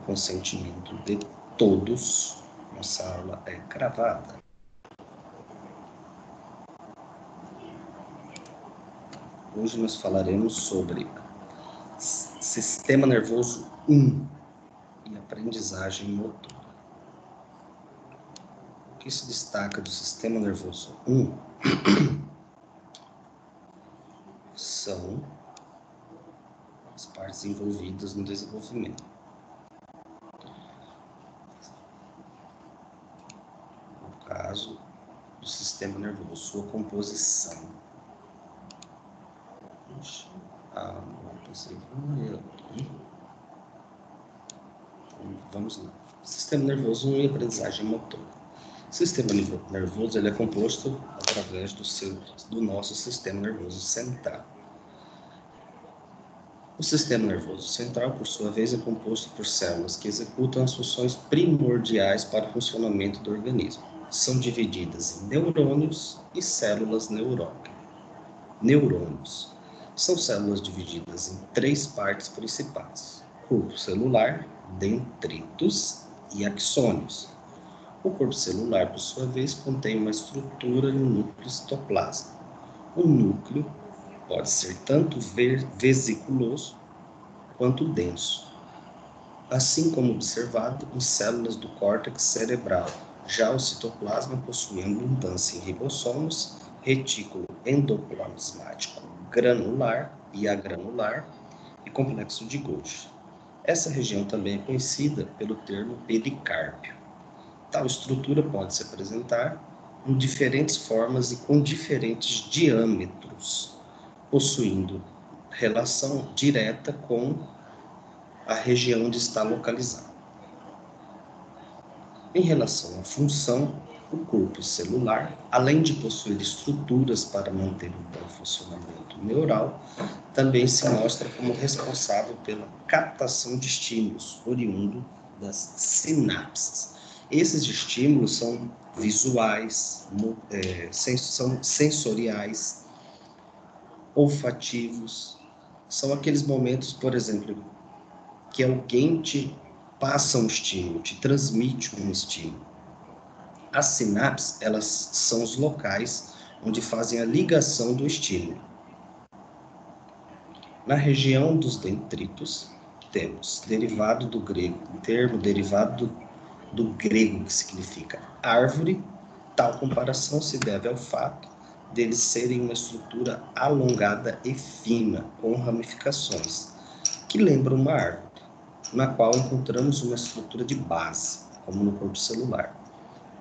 consentimento de todos, nossa aula é gravada. Hoje nós falaremos sobre sistema nervoso 1 e aprendizagem motora. O que se destaca do sistema nervoso 1 são as partes envolvidas no desenvolvimento. No caso do sistema nervoso, sua composição. Vamos lá. Sistema nervoso 1 e aprendizagem motora. O sistema nervoso ele é composto através do nosso sistema nervoso central. O sistema nervoso central, por sua vez, é composto por células que executam as funções primordiais para o funcionamento do organismo. São divididas em neurônios e células neurônios. São células divididas em 3 partes principais: corpo celular, dendritos e axônios. O corpo celular, por sua vez, contém uma estrutura no núcleo citoplasma. O núcleo pode ser tanto vesiculoso quanto denso, assim como observado em células do córtex cerebral. Já o citoplasma possui abundância em ribossomos, retículo endoplasmático granular e agranular e complexo de Golgi. Essa região também é conhecida pelo termo pericárpio. Tal estrutura pode se apresentar em diferentes formas e com diferentes diâmetros, possuindo relação direta com a região onde está localizado. Em relação à função, o corpo celular, além de possuir estruturas para manter um bom funcionamento neural, também se mostra como responsável pela captação de estímulos, oriundo das sinapses. Esses estímulos são visuais, são sensoriais, olfativos. São aqueles momentos, por exemplo, que alguém te passa um estímulo, te transmite um estímulo. As sinapses, elas são os locais onde fazem a ligação do estímulo. Na região dos dendritos, temos derivado do grego, termo derivado do grego que significa árvore. Tal comparação se deve ao fato deles serem uma estrutura alongada e fina, com ramificações, que lembram uma árvore, na qual encontramos uma estrutura de base, como no corpo celular,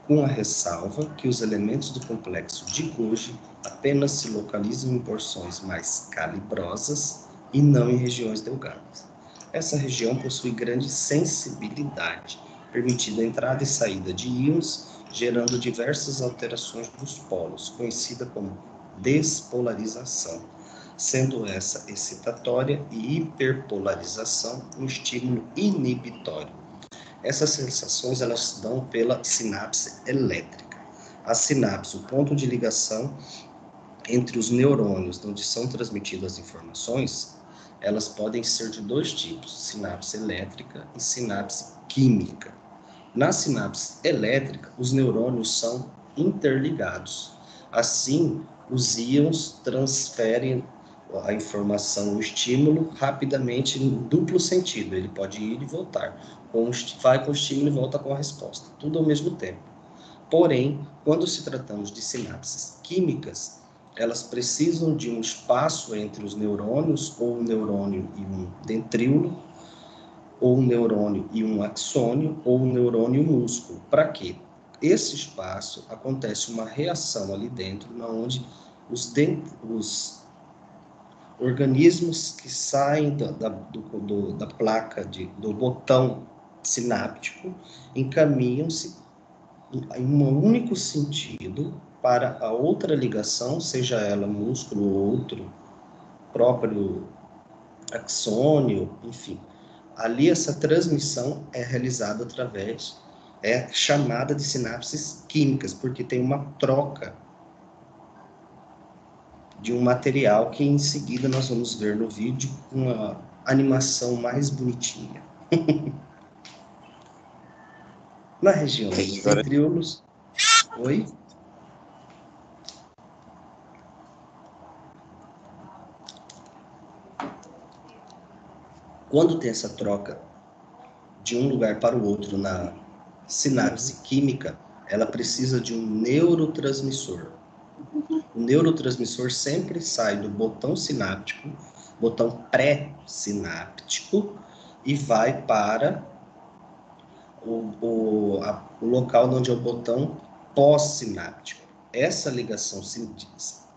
com a ressalva que os elementos do complexo de Golgi apenas se localizam em porções mais calibrosas e não em regiões delgadas. Essa região possui grande sensibilidade, permitindo a entrada e saída de íons, gerando diversas alterações dos polos, conhecida como despolarização, sendo essa excitatória e hiperpolarização um estímulo inibitório. Essas sensações elas se dão pela sinapse elétrica. A sinapse, o ponto de ligação entre os neurônios, onde são transmitidas as informações, elas podem ser de 2 tipos: sinapse elétrica e sinapse química. Na sinapse elétrica, os neurônios são interligados. Assim, os íons transferem a informação, o estímulo, rapidamente em duplo sentido. Ele pode ir e voltar. Vai com o estímulo e volta com a resposta. Tudo ao mesmo tempo. Porém, quando se tratamos de sinapses químicas, elas precisam de um espaço entre os neurônios, ou um neurônio e um dendríolo, ou um neurônio e um axônio, ou um neurônio e um músculo. Para quê? Esse espaço acontece uma reação ali dentro, onde os organismos que saem da placa, do botão sináptico, encaminham-se em um único sentido para a outra ligação, seja ela músculo ou outro próprio axônio, enfim. Ali essa transmissão é realizada é chamada de sinapses químicas, porque tem uma troca de um material que em seguida nós vamos ver no vídeo uma animação mais bonitinha. Na região dos ventrículos... Oi? Quando tem essa troca de um lugar para o outro na sinapse química, ela precisa de um neurotransmissor. O neurotransmissor sempre sai do botão sináptico, botão pré-sináptico, e vai para o local onde é o botão pós-sináptico. Essa ligação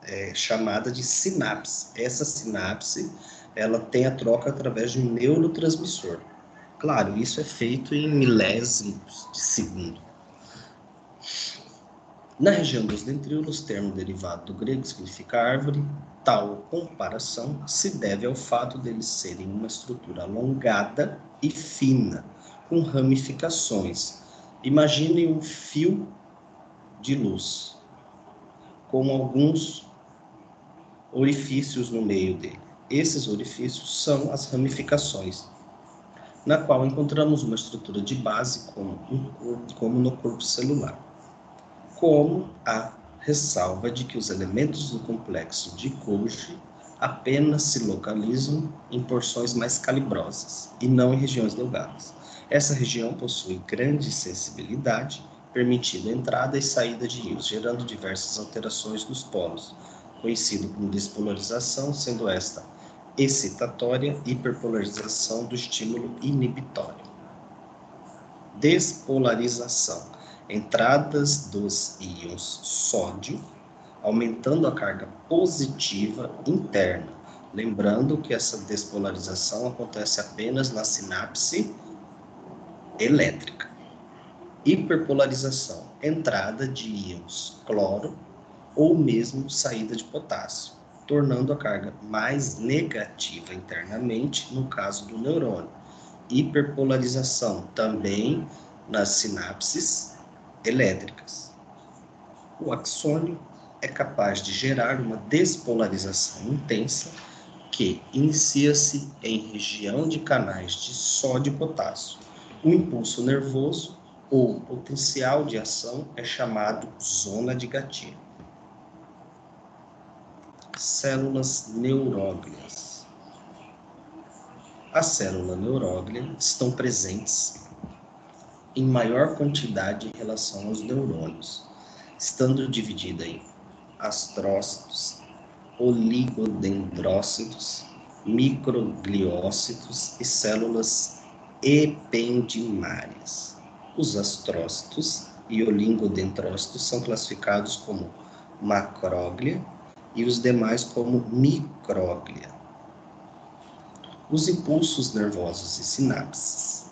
é chamada de sinapse. Essa sinapse, ela tem a troca através de um neurotransmissor. Claro, isso é feito em milésimos de segundo. Na região dos ventrículos, termo derivado do grego, significa árvore. Tal comparação se deve ao fato deles serem uma estrutura alongada e fina, com ramificações. Imaginem um fio de luz, com alguns orifícios no meio dele. Esses orifícios são as ramificações, na qual encontramos uma estrutura de base como no corpo celular. Como a ressalva de que os elementos do complexo de Golgi apenas se localizam em porções mais calibrosas e não em regiões delgadas. Essa região possui grande sensibilidade, permitindo entrada e saída de íons, gerando diversas alterações nos polos, conhecido como despolarização, sendo esta excitatória, hiperpolarização do estímulo inibitório. Despolarização. Entradas dos íons sódio, aumentando a carga positiva interna. Lembrando que essa despolarização acontece apenas na sinapse elétrica. Hiperpolarização. Entrada de íons cloro ou mesmo saída de potássio, tornando a carga mais negativa internamente no caso do neurônio. Hiperpolarização também nas sinapses elétricas. O axônio é capaz de gerar uma despolarização intensa que inicia-se em região de canais de sódio e potássio. O impulso nervoso ou potencial de ação é chamado zona de gatilho. Células neuróglias. As células neuróglias estão presentes em maior quantidade em relação aos neurônios, estando dividida em astrócitos, oligodendrócitos, microgliócitos e células ependimárias. Os astrócitos e oligodendrócitos são classificados como macróglia e os demais como micróglia. Os impulsos nervosos e sinapses.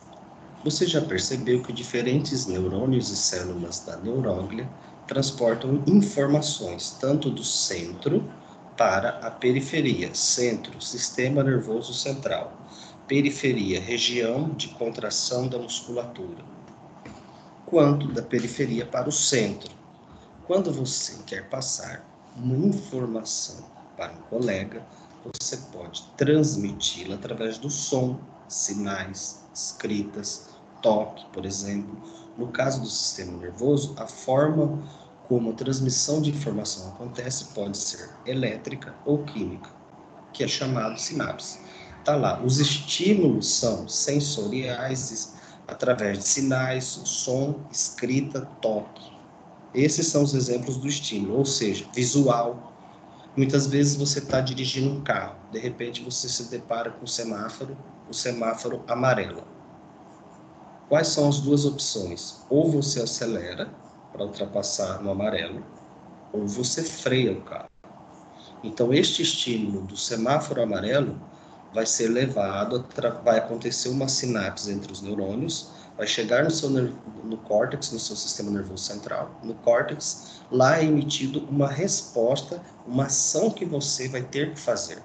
Você já percebeu que diferentes neurônios e células da neuróglia transportam informações tanto do centro para a periferia, centro, sistema nervoso central, periferia, região de contração da musculatura, quanto da periferia para o centro. Quando você quer passar uma informação para um colega, você pode transmiti-la através do som, sinais, escritas, toque, por exemplo. No caso do sistema nervoso, a forma como a transmissão de informação acontece pode ser elétrica ou química, que é chamado sinapse. Tá lá, os estímulos são sensoriais, através de sinais, som, escrita, toque. Esses são os exemplos do estímulo, ou seja, visual. Muitas vezes você está dirigindo um carro, de repente você se depara com o semáforo amarelo. Quais são as duas opções? Ou você acelera para ultrapassar no amarelo, ou você freia o carro. Então, este estímulo do semáforo amarelo vai ser levado, vai acontecer uma sinapse entre os neurônios, vai chegar no córtex, no seu sistema nervoso central, no córtex, lá é emitido uma resposta, uma ação que você vai ter que fazer.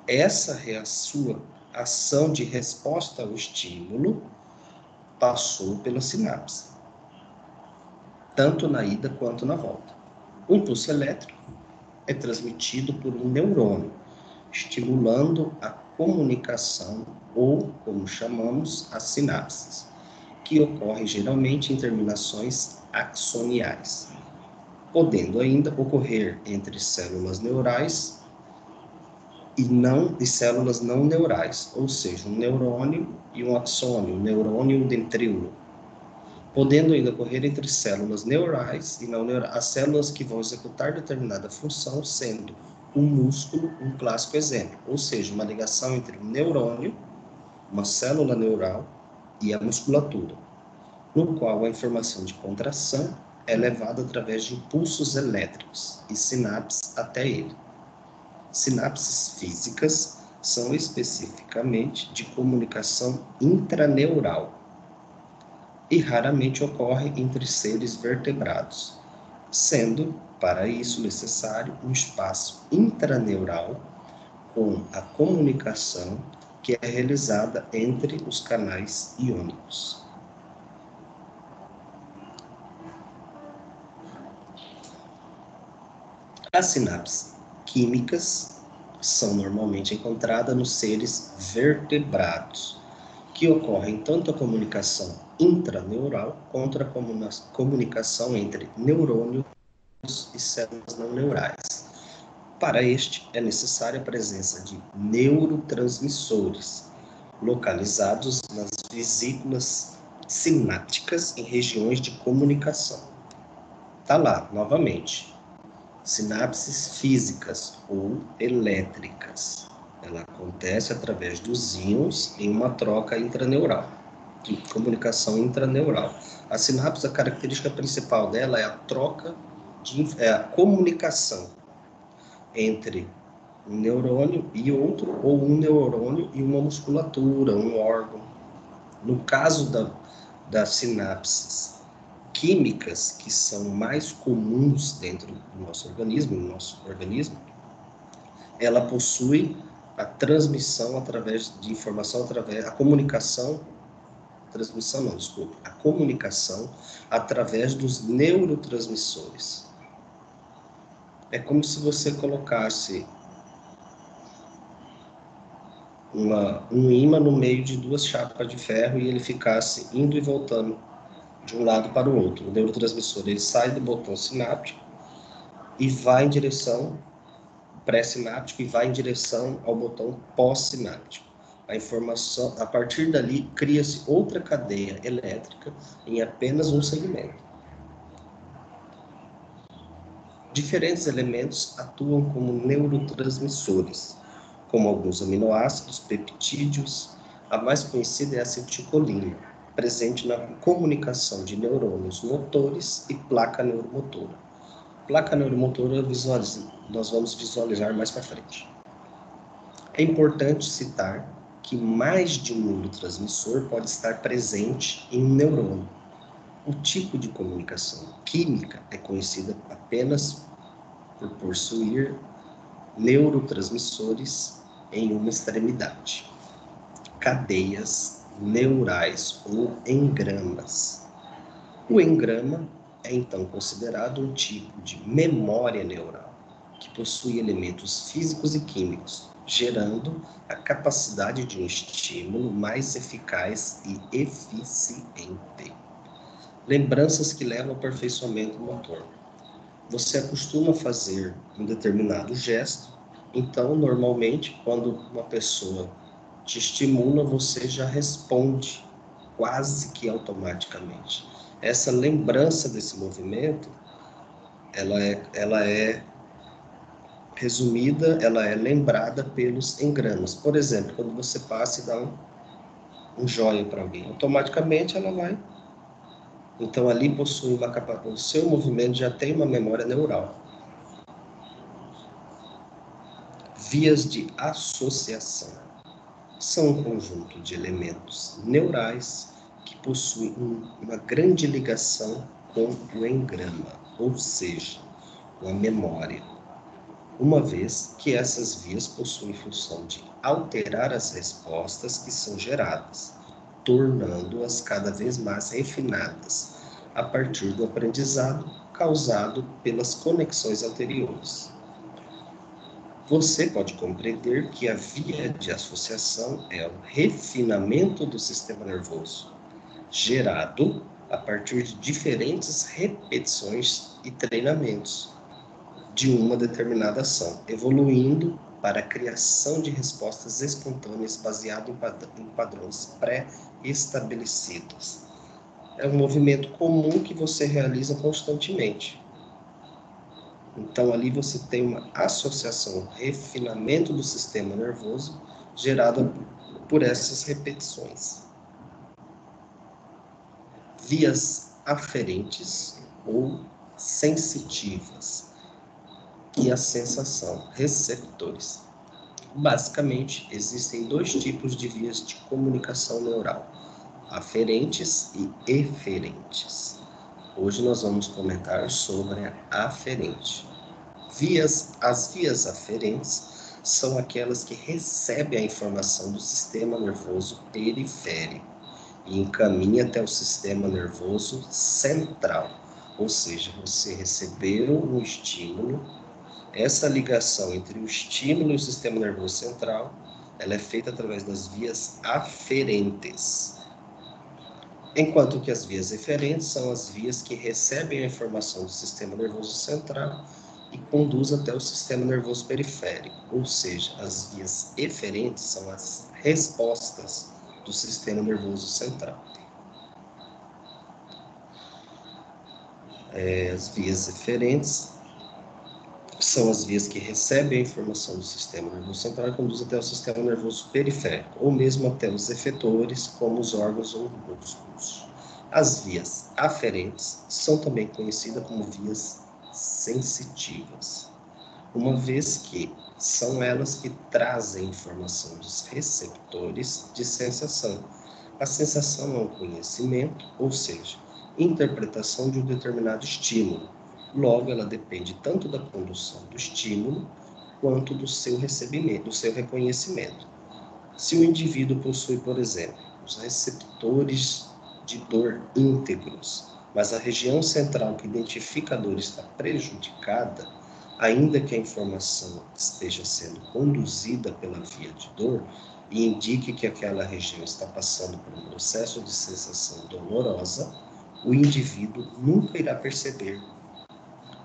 Essa é a sua ação de resposta ao estímulo, passou pela sinapse, tanto na ida quanto na volta. O impulso elétrico é transmitido por um neurônio, estimulando a comunicação ou, como chamamos, as sinapses. que ocorre geralmente em terminações axoniais, podendo ainda ocorrer entre células neurais e células não neurais, ou seja, um neurônio e um axônio, um neurônio e um dendríolo, podendo ainda ocorrer entre células neurais e não neurais, as células que vão executar determinada função, sendo o músculo um clássico exemplo, ou seja, uma ligação entre um neurônio, uma célula neural e a musculatura, no qual a informação de contração é levada através de impulsos elétricos e sinapses até ele. Sinapses físicas são especificamente de comunicação intraneural e raramente ocorrem entre seres vertebrados, sendo, para isso, necessário um espaço intraneural com a comunicação que é realizada entre os canais iônicos. As sinapses químicas são normalmente encontradas nos seres vertebrados, que ocorrem tanto a comunicação intraneural quanto a comunicação entre neurônios e células não neurais. Para este, é necessária a presença de neurotransmissores, localizados nas vesículas sinápticas em regiões de comunicação. Tá lá, novamente. Sinapses físicas ou elétricas. Ela acontece através dos íons em uma troca intraneural, de comunicação intraneural. A sinapse, a característica principal dela é a troca, é a comunicação entre um neurônio e outro, ou um neurônio e uma musculatura, um órgão. No caso das sinapses químicas, que são mais comuns dentro do nosso organismo, ela possui a transmissão através de informação, a comunicação através dos neurotransmissores. É como se você colocasse um ímã no meio de duas chapas de ferro e ele ficasse indo e voltando de um lado para o outro. O neurotransmissor ele sai do botão sináptico e vai em direção pré-sináptico e vai em direção ao botão pós-sináptico. A informação, a partir dali, cria-se outra cadeia elétrica em apenas um segmento. Diferentes elementos atuam como neurotransmissores, como alguns aminoácidos, peptídeos. A mais conhecida é a acetilcolina, presente na comunicação de neurônios motores e placa neuromotora. Placa neuromotora nós vamos visualizar mais para frente. É importante citar que mais de um neurotransmissor pode estar presente em um neurônio. O tipo de comunicação química é conhecida apenas por possuir neurotransmissores em uma extremidade. Cadeias neurais ou engramas. O engrama é então considerado um tipo de memória neural, que possui elementos físicos e químicos, gerando a capacidade de um estímulo mais eficaz e eficiente. Lembranças que levam ao aperfeiçoamento motor. Você acostuma fazer um determinado gesto, então, normalmente, quando uma pessoa te estimula, você já responde quase que automaticamente. Essa lembrança desse movimento, ela é resumida, ela é lembrada pelos engramas. Por exemplo, quando você passa e dá um joia para alguém, automaticamente ela vai. Então, ali possui o seu movimento já tem uma memória neural. Vias de associação. São um conjunto de elementos neurais que possuem uma grande ligação com o engrama, ou seja, com a memória, uma vez que essas vias possuem função de alterar as respostas que são geradas, tornando-as cada vez mais refinadas a partir do aprendizado causado pelas conexões anteriores. Você pode compreender que a via de associação é o refinamento do sistema nervoso, gerado a partir de diferentes repetições e treinamentos de uma determinada ação, evoluindo para a criação de respostas espontâneas baseado em padrões pré-estabelecidos. É um movimento comum que você realiza constantemente. Então, ali você tem uma associação, refinamento do sistema nervoso gerado por essas repetições. Vias aferentes ou sensitivas e a sensação, receptores. Basicamente, existem dois tipos de vias de comunicação neural, aferentes e eferentes. Hoje nós vamos comentar sobre a aferente. As vias aferentes são aquelas que recebem a informação do sistema nervoso periférico e encaminha até o sistema nervoso central, ou seja, você recebeu um estímulo. Essa ligação entre o estímulo e o sistema nervoso central, ela é feita através das vias aferentes. Enquanto que as vias eferentes são as vias que recebem a informação do sistema nervoso central e conduzem até o sistema nervoso periférico, ou seja, as vias eferentes são as respostas do sistema nervoso central. As vias eferentes são as vias que recebem a informação do sistema nervoso central e conduzem até o sistema nervoso periférico, ou mesmo até os efetores, como os órgãos ou músculos. As vias aferentes são também conhecidas como vias sensitivas, uma vez que são elas que trazem informação dos receptores de sensação. A sensação é um conhecimento, ou seja, interpretação de um determinado estímulo. Logo, ela depende tanto da condução do estímulo quanto do seu recebimento, do seu reconhecimento. Se o indivíduo possui, por exemplo, os receptores de dor íntegros, mas a região central que identifica a dor está prejudicada, ainda que a informação esteja sendo conduzida pela via de dor e indique que aquela região está passando por um processo de sensação dolorosa, o indivíduo nunca irá perceber.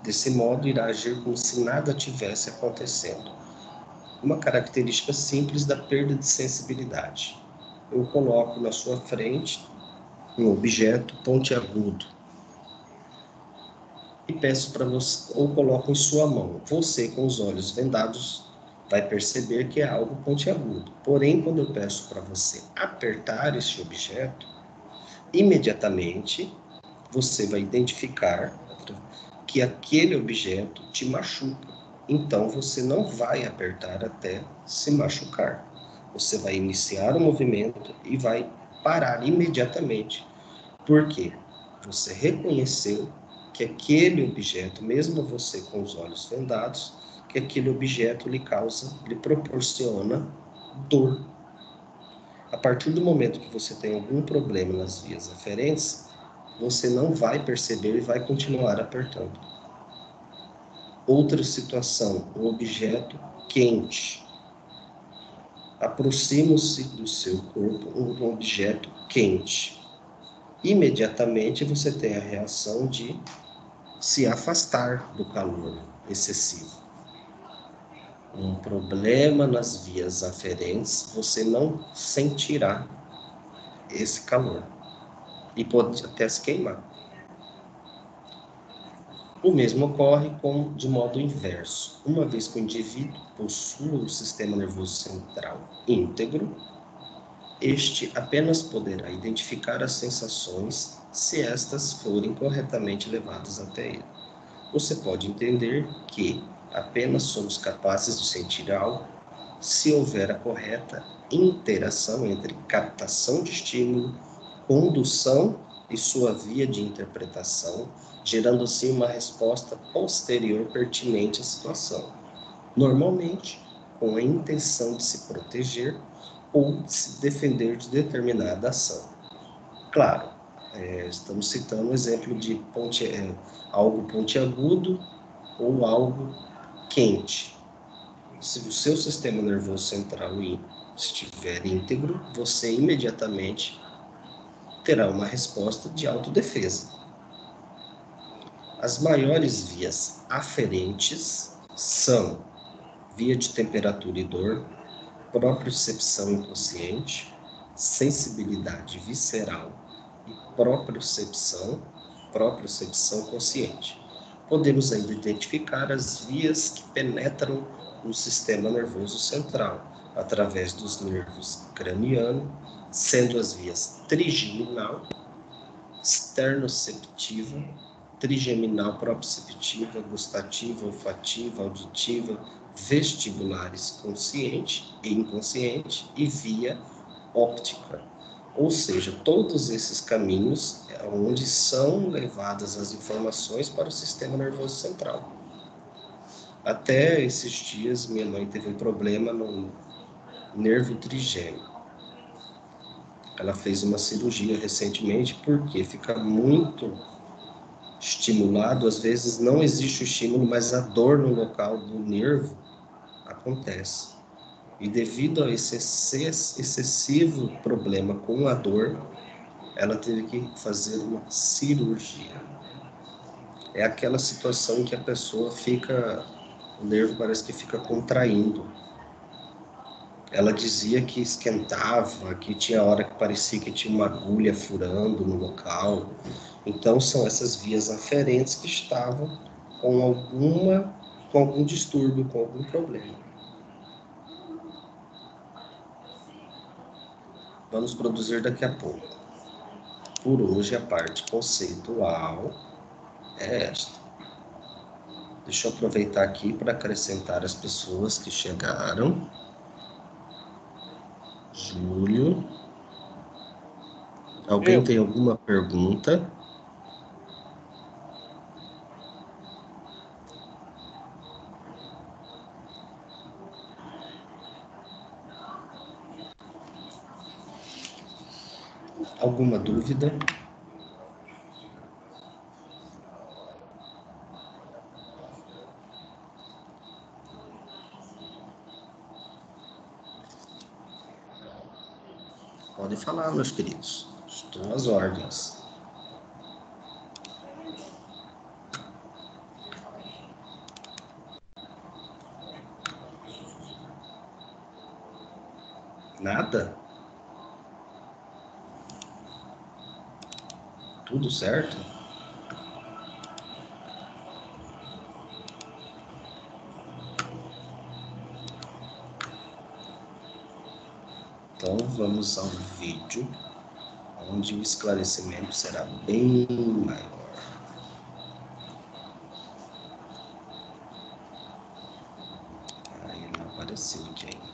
Desse modo, irá agir como se nada tivesse acontecendo. Uma característica simples da perda de sensibilidade. Eu coloco na sua frente um objeto pontiagudo e peço para você, ou coloco em sua mão. Você, com os olhos vendados, vai perceber que é algo pontiagudo. Porém, quando eu peço para você apertar este objeto, imediatamente você vai identificar que aquele objeto te machuca. Então, você não vai apertar até se machucar. Você vai iniciar o movimento e vai parar imediatamente. Por quê? Você reconheceu que aquele objeto, mesmo você com os olhos vendados, que aquele objeto lhe proporciona dor. A partir do momento que você tem algum problema nas vias aferentes, você não vai perceber e vai continuar apertando. Outra situação, um objeto quente. Aproxima-se do seu corpo um objeto quente. Imediatamente você tem a reação de se afastar do calor excessivo. Um problema nas vias aferentes, você não sentirá esse calor e pode até se queimar. O mesmo ocorre de modo inverso. Uma vez que o indivíduo possui o sistema nervoso central íntegro, este apenas poderá identificar as sensações se estas forem corretamente levadas até ele. Você pode entender que apenas somos capazes de sentir algo se houver a correta interação entre captação de estímulo, condução e sua via de interpretação, gerando assim uma resposta posterior pertinente à situação, normalmente com a intenção de se proteger ou de se defender de determinada ação. Claro, estamos citando um exemplo de algo pontiagudo ou algo quente. Se o seu sistema nervoso central estiver íntegro, você imediatamente terá uma resposta de autodefesa. As maiores vias aferentes são via de temperatura e dor, propriocepção inconsciente, sensibilidade visceral e propriocepção consciente. Podemos ainda identificar as vias que penetram no sistema nervoso central, através dos nervos craniano, sendo as vias trigeminal, externoceptiva, trigeminal proprioceptiva, gustativa, olfativa, auditiva, vestibulares consciente e inconsciente e via óptica. Ou seja, todos esses caminhos onde são levadas as informações para o sistema nervoso central. Até esses dias, minha mãe teve um problema no nervo trigêmeo. Ela fez uma cirurgia recentemente porque fica muito estimulado, às vezes não existe o estímulo, mas a dor no local do nervo acontece. E devido a esse excessivo problema com a dor, ela teve que fazer uma cirurgia. É aquela situação em que a pessoa fica, o nervo parece que fica contraindo. Ela dizia que esquentava, que tinha hora que parecia que tinha uma agulha furando no local. Então, são essas vias aferentes que estavam com algum distúrbio, com algum problema. Vamos produzir daqui a pouco. Por hoje, a parte conceitual é esta. Deixa eu aproveitar aqui para acrescentar as pessoas que chegaram. Júlio. Alguém tem alguma pergunta? Alguma dúvida? Podem falar, meus queridos. Estou às ordens. Nada? Tudo certo? Então, vamos ao vídeo, onde o esclarecimento será bem maior. Aí não apareceu aqui ainda.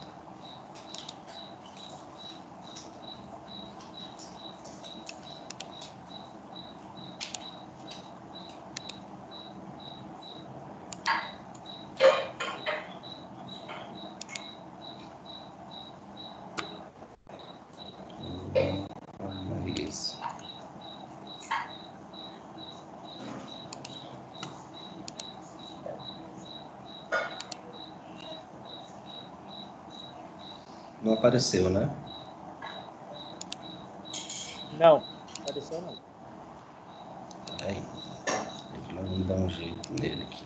Isso. Não apareceu, né? Não, apareceu não. Aí. Vamos dar um jeito nele aqui.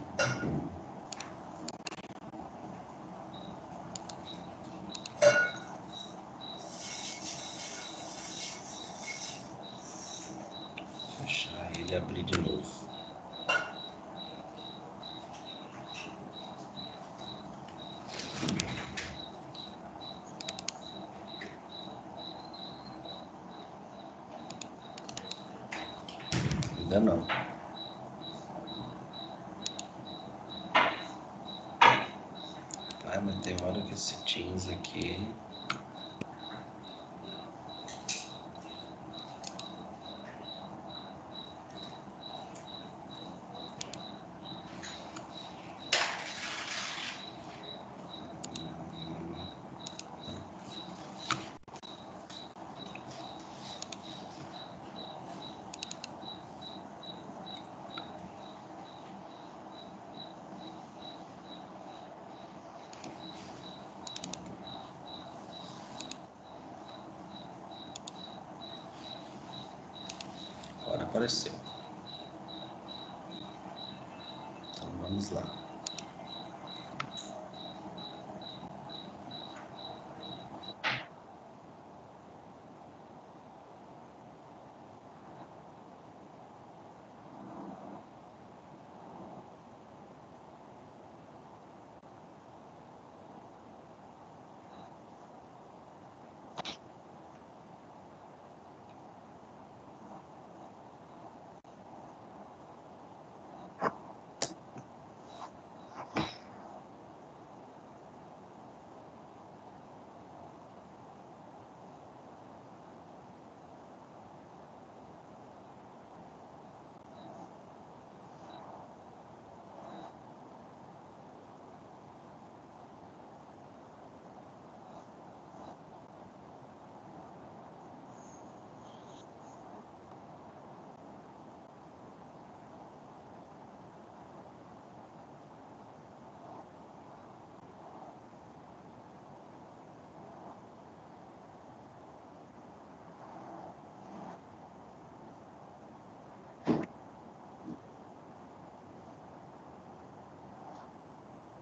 Fechar ele e abrir de novo. Ainda não. Ai, mas tem hora que esse Teams aqui... apareceu. Então, vamos lá.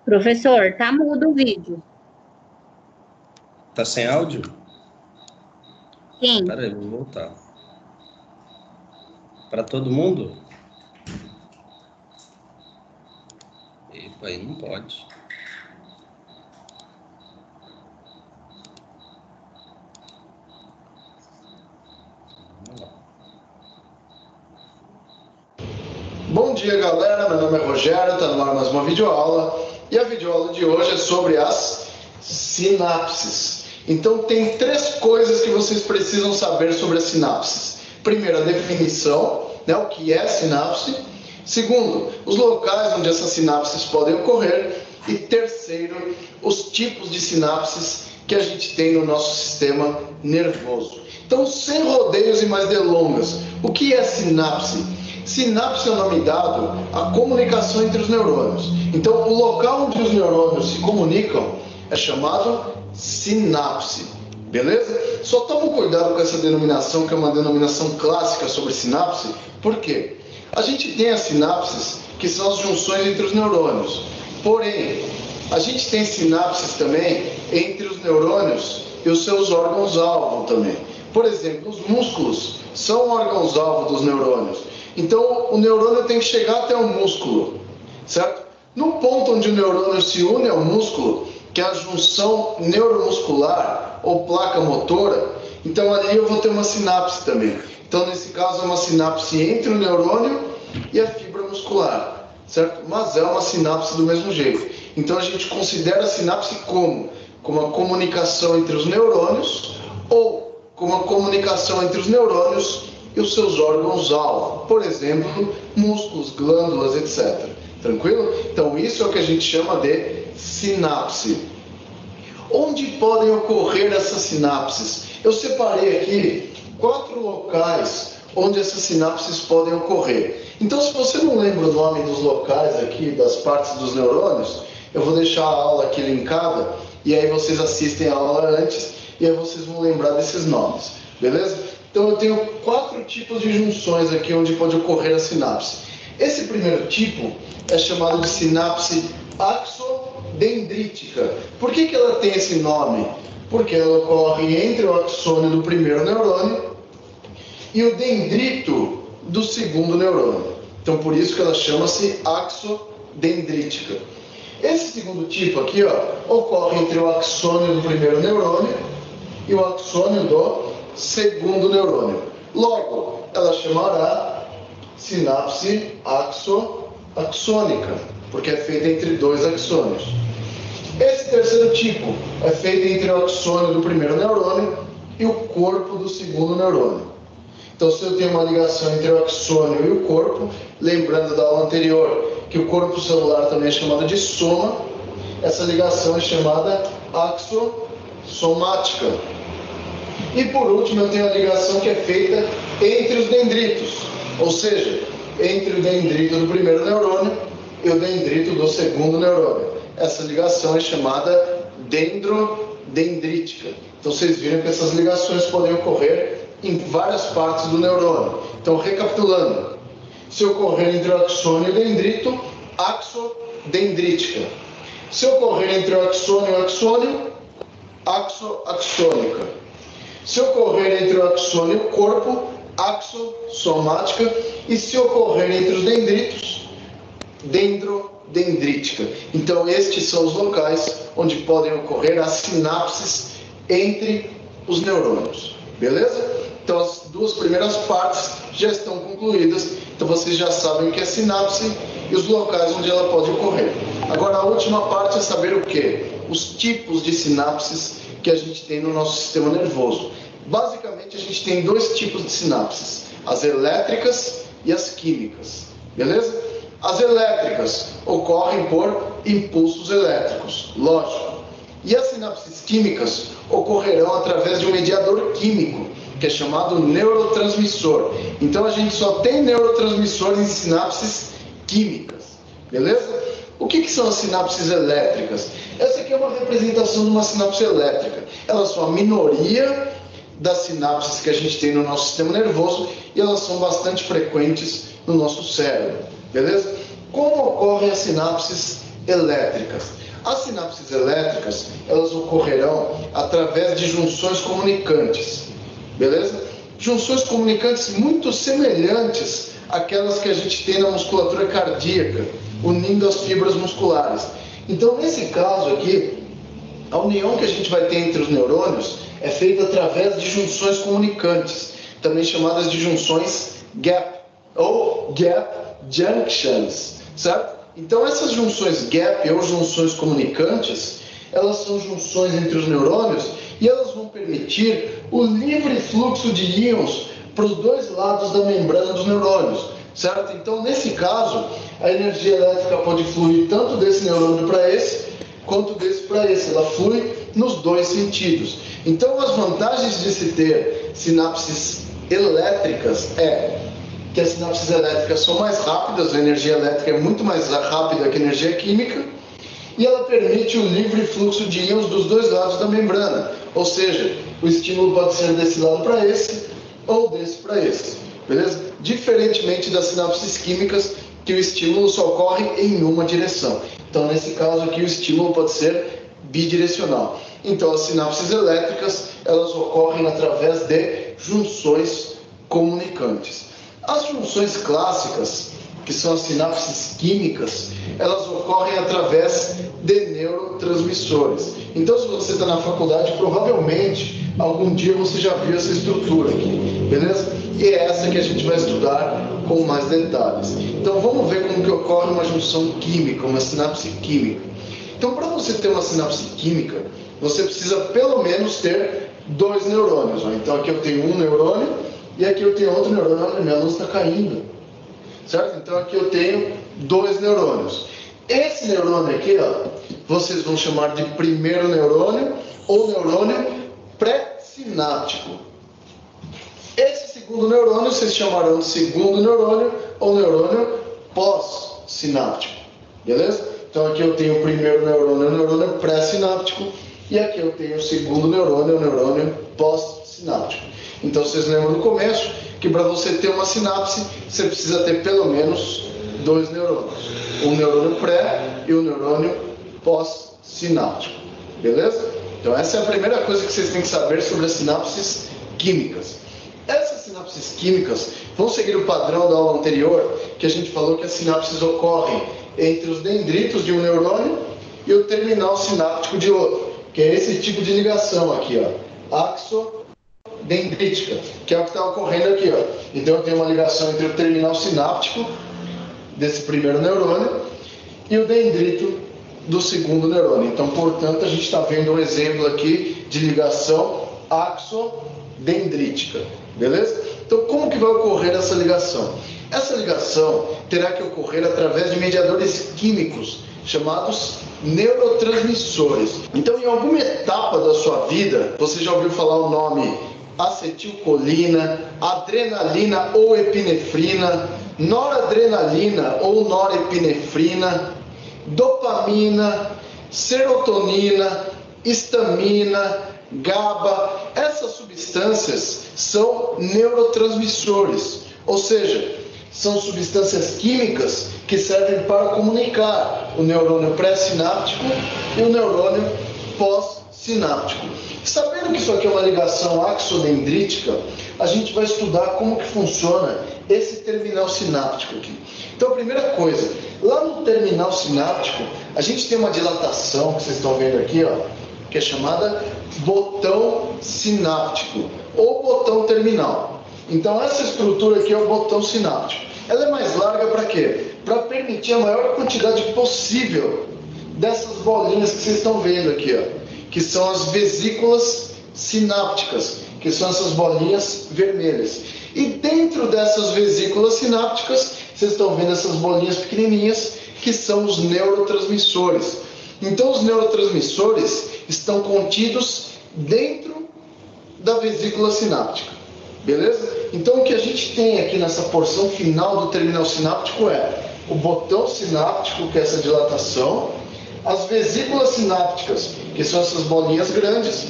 Professor, tá mudo o vídeo. Tá sem áudio? Sim. Espera aí, vou voltar. Para todo mundo? Epa, aí não pode. Vamos lá. Bom dia, galera. Meu nome é Rogério, está no ar mais uma videoaula. E a videoaula de hoje é sobre as sinapses. Então, tem 3 coisas que vocês precisam saber sobre as sinapses. Primeiro, a definição, né, o que é sinapse. Segundo, os locais onde essas sinapses podem ocorrer. E terceiro, os tipos de sinapses que a gente tem no nosso sistema nervoso. Então, sem rodeios e mais delongas, o que é sinapse? Sinapse é o nome dado à comunicação entre os neurônios. Então, o local onde os neurônios se comunicam é chamado sinapse. Beleza? Só toma cuidado com essa denominação, que é uma denominação clássica sobre sinapse. Por quê? A gente tem as sinapses, que são as junções entre os neurônios. Porém, a gente tem sinapses também entre os neurônios e os seus órgãos-alvo também. Por exemplo, os músculos são órgãos-alvo dos neurônios. Então, o neurônio tem que chegar até o músculo, certo? No ponto onde o neurônio se une ao músculo, que é a junção neuromuscular ou placa motora, então ali eu vou ter uma sinapse também. Então, nesse caso, é uma sinapse entre o neurônio e a fibra muscular, certo? Mas é uma sinapse do mesmo jeito. Então, a gente considera a sinapse como a comunicação entre os neurônios ou como a comunicação entre os neurônios e os seus órgãos-alvo, por exemplo, músculos, glândulas, etc. Tranquilo? Então, isso é o que a gente chama de sinapse. Onde podem ocorrer essas sinapses? Eu separei aqui 4 locais onde essas sinapses podem ocorrer. Então, se você não lembra o nome dos locais aqui, das partes dos neurônios, eu vou deixar a aula aqui linkada, e aí vocês assistem a aula antes, e aí vocês vão lembrar desses nomes, beleza? Então, eu tenho 4 tipos de junções aqui onde pode ocorrer a sinapse. Esse primeiro tipo é chamado de sinapse axodendrítica. Por que ela tem esse nome? Porque ela ocorre entre o axônio do primeiro neurônio e o dendrito do segundo neurônio. Então, por isso que ela chama-se axodendrítica. Esse segundo tipo aqui, ocorre entre o axônio do primeiro neurônio e o axônio do segundo neurônio. Logo, ela chamará sinapse axônica, porque é feita entre 2 axônios. Esse terceiro tipo é feito entre o axônio do primeiro neurônio e o corpo do segundo neurônio. Então, se eu tenho uma ligação entre o axônio e o corpo, lembrando da aula anterior que o corpo celular também é chamado de soma, essa ligação é chamada axossomática. E por último, eu tenho a ligação que é feita entre os dendritos, ou seja, entre o dendrito do primeiro neurônio e o dendrito do segundo neurônio. Essa ligação é chamada dendrodendrítica. Então, vocês viram que essas ligações podem ocorrer em várias partes do neurônio. Então, recapitulando, se ocorrer entre o axônio e o dendrito, axodendrítica. Se ocorrer entre o axônio e o axônio, axoaxônica. Se ocorrer entre o axônio e o corpo, axossomática. E se ocorrer entre os dendritos, dendrodendrítica. Então, estes são os locais onde podem ocorrer as sinapses entre os neurônios. Beleza? Então, as duas primeiras partes já estão concluídas. Então, vocês já sabem o que é sinapse e os locais onde ela pode ocorrer. Agora, a última parte é saber o quê? Os tipos de sinapses que a gente tem no nosso sistema nervoso. Basicamente, a gente tem dois tipos de sinapses: as elétricas e as químicas. Beleza? As elétricas ocorrem por impulsos elétricos, lógico. E as sinapses químicas ocorrerão através de um mediador químico, que é chamado neurotransmissor. Então, a gente só tem neurotransmissores em sinapses químicas. Beleza? O que são as sinapses elétricas? Essa aqui é uma representação de uma sinapse elétrica. Elas são a minoria das sinapses que a gente tem no nosso sistema nervoso e elas são bastante frequentes no nosso cérebro. Beleza? Como ocorrem as sinapses elétricas? As sinapses elétricas, elas ocorrerão através de junções comunicantes. Beleza? Junções comunicantes muito semelhantes àquelas que a gente tem na musculatura cardíaca, unindo as fibras musculares. Então, nesse caso aqui, a união que a gente vai ter entre os neurônios é feita através de junções comunicantes, também chamadas de junções gap, ou gap junctions, certo? Então, essas junções gap, ou junções comunicantes, elas são junções entre os neurônios e elas vão permitir o livre fluxo de íons para os dois lados da membrana dos neurônios, certo? Então, nesse caso, a energia elétrica pode fluir tanto desse neurônio para esse, quanto desse para esse. Ela flui nos dois sentidos. Então, as vantagens de se ter sinapses elétricas é que as sinapses elétricas são mais rápidas, a energia elétrica é muito mais rápida que a energia química, e ela permite o livre fluxo de íons dos dois lados da membrana. Ou seja, o estímulo pode ser desse lado para esse, ou desse para esse. Beleza? Diferentemente das sinapses químicas, que o estímulo só ocorre em uma direção. Então, nesse caso aqui, o estímulo pode ser bidirecional. Então, as sinapses elétricas, elas ocorrem através de junções comunicantes. As junções clássicas, que são as sinapses químicas, elas ocorrem através de neurotransmissores. Então, se você está na faculdade, provavelmente, algum dia você já viu essa estrutura aqui, beleza? E é essa que a gente vai estudar com mais detalhes. Então, vamos ver como que ocorre uma junção química, uma sinapse química. Então, para você ter uma sinapse química, você precisa pelo menos ter dois neurônios. Ó. Então, aqui eu tenho um neurônio e aqui eu tenho outro neurônio. Olha, minha luz está caindo. Certo? Então, aqui eu tenho dois neurônios. Esse neurônio aqui, ó, vocês vão chamar de primeiro neurônio ou neurônio pré-sináptico. Esse segundo neurônio vocês chamarão de segundo neurônio ou neurônio pós-sináptico. Beleza? Então, aqui eu tenho o primeiro neurônio, o neurônio pré-sináptico, e aqui eu tenho o segundo neurônio, o neurônio pós-sináptico. Então, vocês lembram no começo que para você ter uma sinapse, você precisa ter pelo menos dois neurônios. Um neurônio pré e um neurônio pós-sináptico. Beleza? Então, essa é a primeira coisa que vocês têm que saber sobre as sinapses químicas. Essas sinapses químicas vão seguir o padrão da aula anterior, que a gente falou que as sinapses ocorrem entre os dendritos de um neurônio e o terminal sináptico de outro, que é esse tipo de ligação aqui, ó, axodendrítica, que é o que está ocorrendo aqui, ó. Então eu tenho uma ligação entre o terminal sináptico desse primeiro neurônio e o dendrito do segundo neurônio. Então, portanto, a gente está vendo um exemplo aqui de ligação axodendrítica, beleza? Então, como que vai ocorrer essa ligação? Essa ligação terá que ocorrer através de mediadores químicos chamados neurotransmissores. Então, em alguma etapa da sua vida, você já ouviu falar o nome acetilcolina, adrenalina ou epinefrina, noradrenalina ou norepinefrina, dopamina, serotonina, histamina, GABA. Essas substâncias são neurotransmissores, ou seja, são substâncias químicas que servem para comunicar o neurônio pré-sináptico e o neurônio pós-sináptico. Sabendo que isso aqui é uma ligação axodendrítica, a gente vai estudar como que funciona esse terminal sináptico aqui. Então, a primeira coisa, lá no terminal sináptico, a gente tem uma dilatação, que vocês estão vendo aqui, ó, que é chamada botão sináptico, ou botão terminal. Então, essa estrutura aqui é o botão sináptico. Ela é mais larga para quê? Para permitir a maior quantidade possível dessas bolinhas que vocês estão vendo aqui, ó, que são as vesículas sinápticas, que são essas bolinhas vermelhas. E dentro dessas vesículas sinápticas, vocês estão vendo essas bolinhas pequenininhas, que são os neurotransmissores. Então, os neurotransmissores estão contidos dentro da vesícula sináptica. Beleza? Então, o que a gente tem aqui nessa porção final do terminal sináptico é o botão sináptico, que é essa dilatação, as vesículas sinápticas, que são essas bolinhas grandes,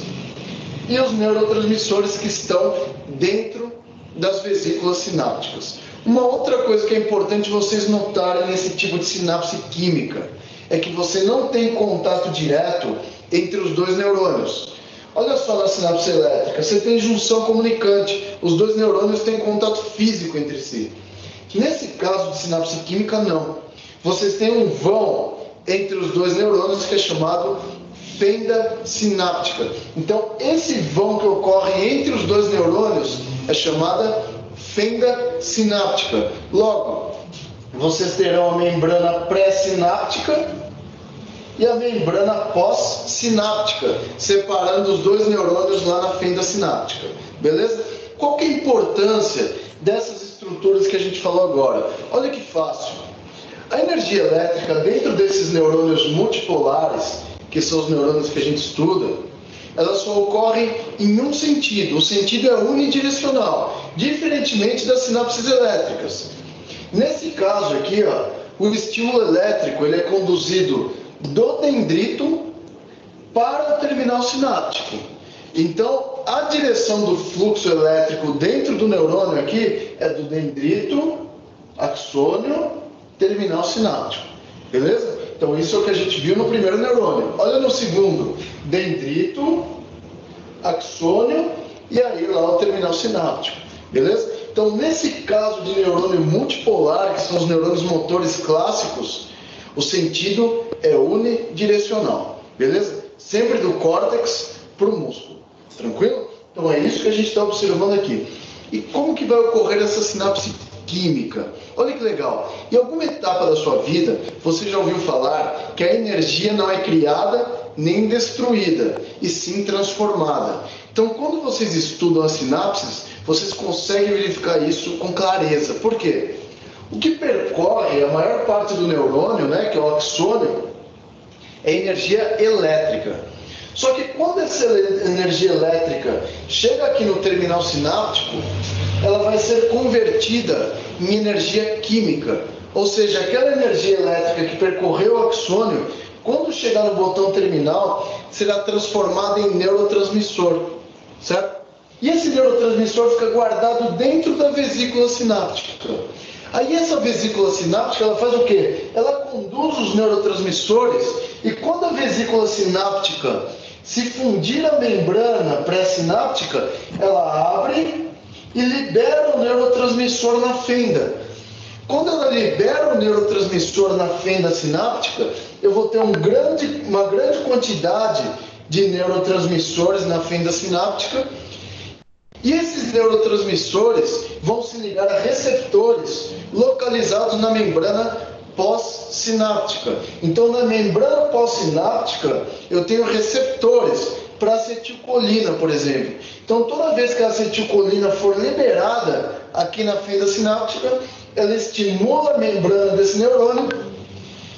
e os neurotransmissores que estão dentro das vesículas sinápticas. Uma outra coisa que é importante vocês notarem nesse tipo de sinapse química é que você não tem contato direto entre os dois neurônios. Olha só na sinapse elétrica, você tem junção comunicante, os dois neurônios têm contato físico entre si. Nesse caso de sinapse química, não. Vocês têm um vão entre os dois neurônios que é chamado fenda sináptica. Então, esse vão que ocorre entre os dois neurônios é chamada fenda sináptica. Logo, vocês terão a membrana pré-sináptica e a membrana pós-sináptica, separando os dois neurônios lá na fenda sináptica. Beleza? Qual que é a importância dessas estruturas que a gente falou agora? Olha que fácil. A energia elétrica dentro desses neurônios multipolares, que são os neurônios que a gente estuda, ela só ocorre em um sentido. O sentido é unidirecional, diferentemente das sinapses elétricas. Nesse caso aqui, ó, o estímulo elétrico ele é conduzido do dendrito para o terminal sináptico. Então, a direção do fluxo elétrico dentro do neurônio aqui é do dendrito, axônio, terminal sináptico. Beleza? Então, isso é o que a gente viu no primeiro neurônio. Olha no segundo, dendrito, axônio e aí lá o terminal sináptico. Beleza? Então, nesse caso de neurônio multipolar, que são os neurônios motores clássicos, o sentido é unidirecional, beleza? Sempre do córtex para o músculo, tranquilo? Então é isso que a gente está observando aqui. E como que vai ocorrer essa sinapse química? Olha que legal, em alguma etapa da sua vida, você já ouviu falar que a energia não é criada nem destruída, e sim transformada. Então, quando vocês estudam as sinapses, vocês conseguem verificar isso com clareza. Por quê? O que percorre a maior parte do neurônio, né, que é o axônio, é energia elétrica. Só que quando essa energia elétrica chega aqui no terminal sináptico, ela vai ser convertida em energia química. Ou seja, aquela energia elétrica que percorreu o axônio, quando chegar no botão terminal, será transformada em neurotransmissor, certo? E esse neurotransmissor fica guardado dentro da vesícula sináptica. Aí essa vesícula sináptica, ela faz o quê? Ela conduz os neurotransmissores e quando a vesícula sináptica se fundir a membrana pré-sináptica, ela abre e libera o neurotransmissor na fenda. Quando ela libera o neurotransmissor na fenda sináptica, eu vou ter uma grande quantidade de neurotransmissores na fenda sináptica. E esses neurotransmissores vão se ligar a receptores localizados na membrana pós-sináptica. Então, na membrana pós-sináptica, eu tenho receptores para acetilcolina, por exemplo. Então, toda vez que a acetilcolina for liberada aqui na fenda sináptica, ela estimula a membrana desse neurônio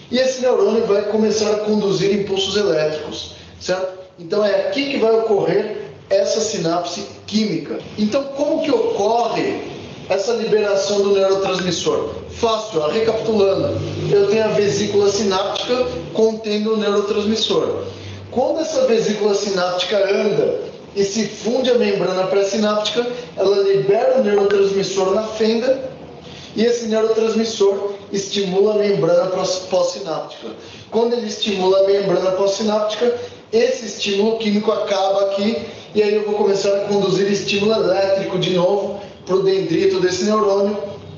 e esse neurônio vai começar a conduzir impulsos elétricos, certo? Então, é aqui que vai ocorrer essa sinapse química. Então, como que ocorre essa liberação do neurotransmissor? Fácil, ó, recapitulando. Eu tenho a vesícula sináptica contendo o neurotransmissor. Quando essa vesícula sináptica anda e se funde a membrana pré-sináptica, ela libera o neurotransmissor na fenda e esse neurotransmissor estimula a membrana pós-sináptica. Quando ele estimula a membrana pós-sináptica, esse estímulo químico acaba aqui e aí eu vou começar a conduzir estímulo elétrico de novo para o dendrito desse neurônio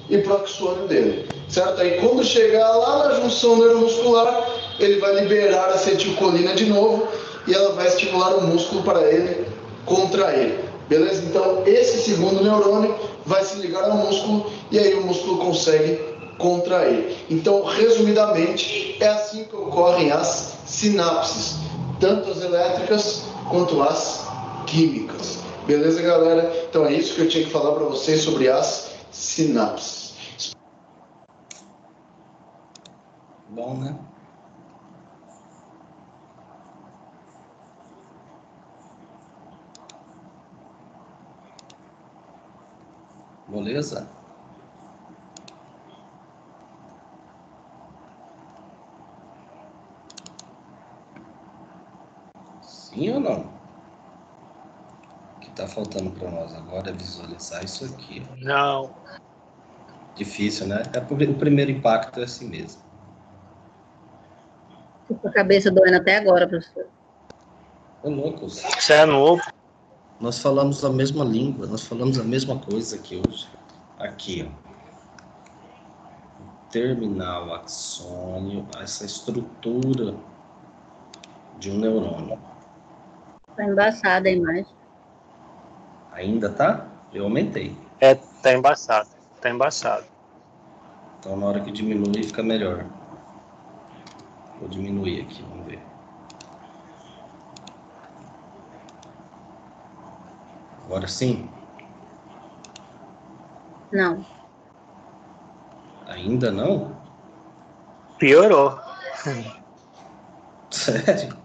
e para o axônio dele, certo? Aí quando chegar lá na junção neuromuscular, ele vai liberar acetilcolina de novo e ela vai estimular o músculo para ele contrair, beleza? Então esse segundo neurônio vai se ligar ao músculo e aí o músculo consegue contrair. Então, resumidamente, é assim que ocorrem as sinapses, tanto as elétricas quanto as químicas. Beleza, galera? Então é isso que eu tinha que falar para vocês sobre as sinapses. Bom, né? Beleza? Sim ou não? O que está faltando para nós agora é visualizar isso aqui. Ó. Não. Difícil, né? O primeiro impacto é assim mesmo. Tô com a cabeça doendo até agora, professor. Ô, loucos. Isso é novo. Nós falamos a mesma língua, nós falamos a mesma coisa aqui hoje. Aqui, ó. Terminal axônio, essa estrutura de um neurônio. Tá embaçada a imagem. Ainda tá? Eu aumentei. É, tá embaçado. Tá embaçado. Então, na hora que diminui, fica melhor. Vou diminuir aqui, vamos ver. Agora sim? Não. Ainda não? Piorou. Sério?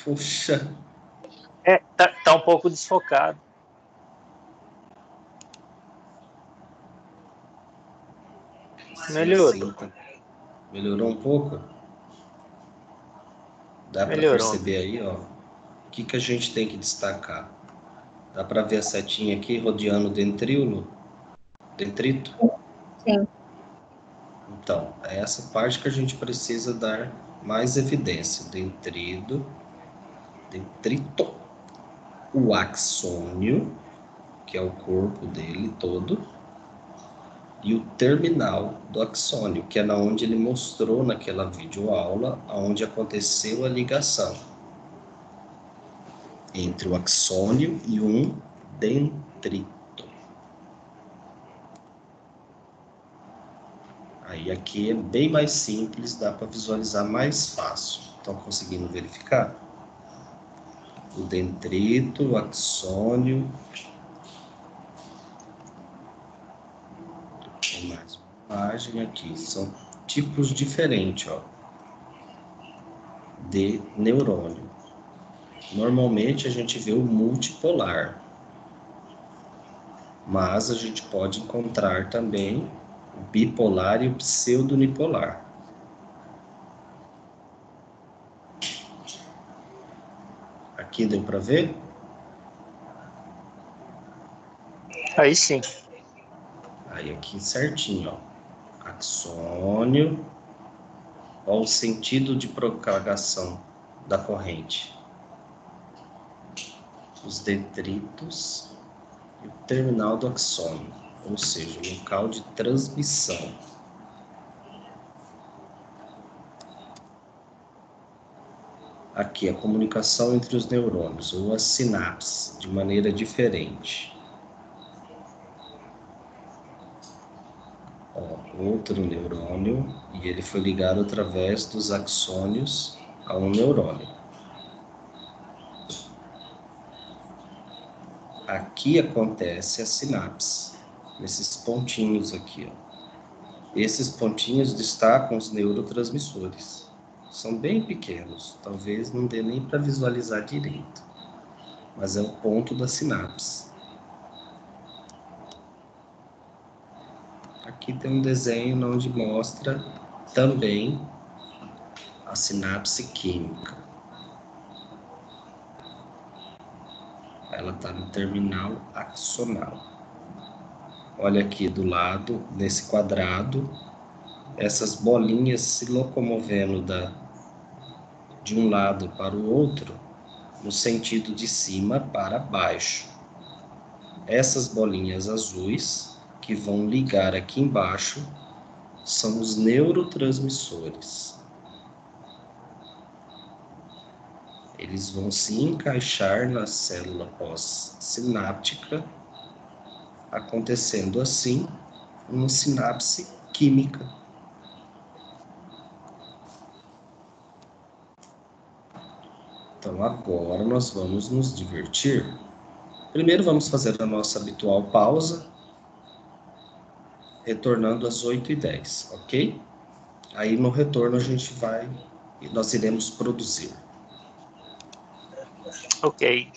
Puxa. É, tá um pouco desfocado. Melhorou. Sim, tá. Melhorou um pouco? Dá para Melhorou. perceber aí, ó. O que a gente tem que destacar? Dá para ver a setinha aqui rodeando o dentrito? Sim. Então, é essa parte que a gente precisa dar mais evidência. Dentrito, o axônio, que é o corpo dele todo, e o terminal do axônio, que é na onde ele mostrou naquela videoaula, onde aconteceu a ligação entre o axônio e um dentrito. Aí aqui é bem mais simples, dá para visualizar mais fácil. Estão conseguindo verificar? O dentrito, o axônio. Tem mais uma imagem aqui. São tipos diferentes, ó, de neurônio. Normalmente a gente vê o multipolar, mas a gente pode encontrar também o bipolar e o pseudonipolar. Aqui deu para ver? Aí sim. Aí aqui certinho, ó. Axônio, ó, o sentido de propagação da corrente. Os detritos e o terminal do axônio, ou seja, o local de transmissão. Aqui a comunicação entre os neurônios, ou as sinapses, de maneira diferente. Ó, outro neurônio, e ele foi ligado através dos axônios a um neurônio. Aqui acontece a sinapse, nesses pontinhos aqui, ó. Esses pontinhos destacam os neurotransmissores. São bem pequenos, talvez não dê nem para visualizar direito, mas é o ponto da sinapse. Aqui tem um desenho onde mostra também a sinapse química. Ela está no terminal axonal. Olha aqui do lado, nesse quadrado, essas bolinhas se locomovendo de um lado para o outro, no sentido de cima para baixo. Essas bolinhas azuis, que vão ligar aqui embaixo, são os neurotransmissores. Eles vão se encaixar na célula pós-sináptica, acontecendo assim uma sinapse química. Então agora nós vamos nos divertir. Primeiro vamos fazer a nossa habitual pausa, retornando às 8h10, ok? Aí no retorno nós iremos produzir. Ok.